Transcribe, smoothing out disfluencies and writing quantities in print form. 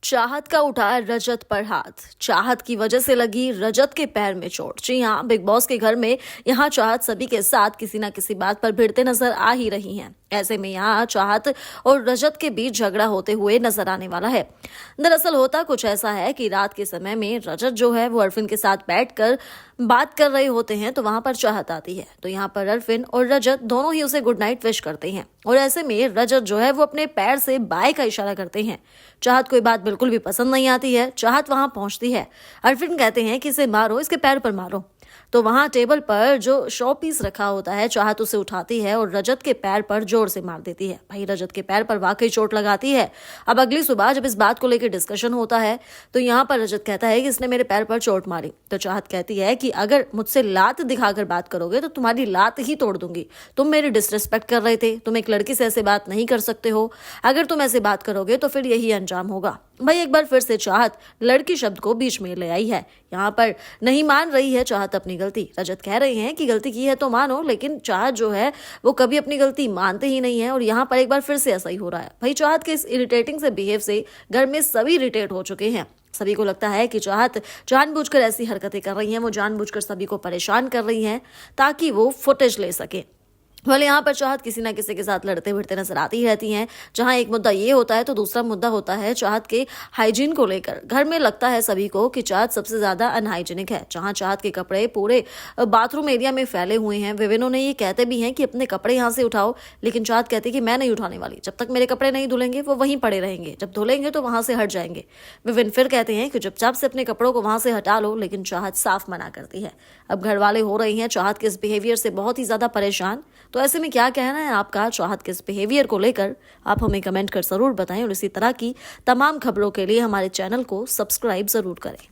चाहत का उठा रजत पर हाथ। चाहत की वजह से लगी रजत के पैर में चोट। जी हाँ, बिग बॉस के घर में यहाँ चाहत सभी के साथ किसी न किसी बात पर भिड़ते नजर आ ही रही हैं। ऐसे में यहाँ चाहत और रजत के बीच झगड़ा होते हुए नजर आने वाला है। दरअसल होता कुछ ऐसा है कि रात के समय में रजत जो है वो अरफिन के साथ बैठकर बात कर रहे होते हैं, तो वहां पर चाहत आती है। तो यहाँ पर अरफिन और रजत दोनों ही उसे गुड नाइट विश करते हैं और ऐसे में रजत जो है वो अपने पैर से बाय का इशारा करते हैं। चाहत को ये बात बिल्कुल भी पसंद नहीं आती है। चाहत वहां पहुंचती है। अरफिन कहते हैं कि इसे मारो, इसके पैर पर मारो। तो वहां टेबल पर जो शो पीस रखा होता है, चाहत उसे उठाती है और रजत के पैर पर जोर से मार देती है। भाई रजत के पैर पर वाकई चोट लगाती है। अब अगली सुबह जब इस बात को लेकर डिस्कशन होता है तो यहाँ पर रजत कहता है कि इसने मेरे पैर पर चोट मारी। तो चाहत कहती है कि अगर मुझसे लात दिखाकर बात करोगे तो तुम्हारी लात ही तोड़ दूंगी। तुम मेरी डिसरिस्पेक्ट कर रहे थे, तुम एक लड़की से ऐसे बात नहीं कर सकते हो। अगर तुम ऐसे बात करोगे तो फिर यही अंजाम होगा। भाई एक बार फिर से चाहत लड़की शब्द को बीच में ले आई है। यहाँ पर नहीं मान रही है चाहत अपनी गलती। रजत कह रहे हैं कि गलती की है तो मानो, लेकिन चाहत जो है वो कभी अपनी गलती मानते ही नहीं है और यहाँ पर एक बार फिर से ऐसा ही हो रहा है। भाई चाहत के इस इरिटेटिंग से बिहेव से घर में सभी इरिटेट हो चुके हैं। सभी को लगता है कि चाहत जानबूझकर ऐसी हरकतें कर रही हैं, वो जानबूझकर सभी को परेशान कर रही हैं ताकि वो फुटेज ले सके। वाले यहाँ पर चाहत किसी ना किसी के साथ लड़ते भिड़ते नजर आती ही रहती हैं। जहाँ एक मुद्दा ये होता है तो दूसरा मुद्दा होता है चाहत के हाइजीन को लेकर। घर में लगता है सभी को कि चाहत सबसे ज्यादा अनहाइजीनिक है। जहाँ चाहत के कपड़े पूरे बाथरूम एरिया में फैले हुए हैं। विविन उन्हें ये कहते भी हैं कि अपने कपड़े यहाँ से उठाओ, लेकिन चाहत कहती है कि मैं नहीं उठाने वाली। जब तक मेरे कपड़े नहीं धुलेंगे वो वहीं पड़े रहेंगे, जब धुलेंगे तो वहां से हट जाएंगे। विविन फिर कहते हैं कि चुपचाप से अपने कपड़ों को वहां से हटा लो, लेकिन चाहत साफ मना करती है। अब घर वाले हो रही हैं चाहत के इस बिहेवियर से बहुत ही ज्यादा परेशान। तो ऐसे में क्या कहना है आपका चाहत के इस बिहेवियर को लेकर, आप हमें कमेंट कर जरूर बताएं और इसी तरह की तमाम खबरों के लिए हमारे चैनल को सब्सक्राइब जरूर करें।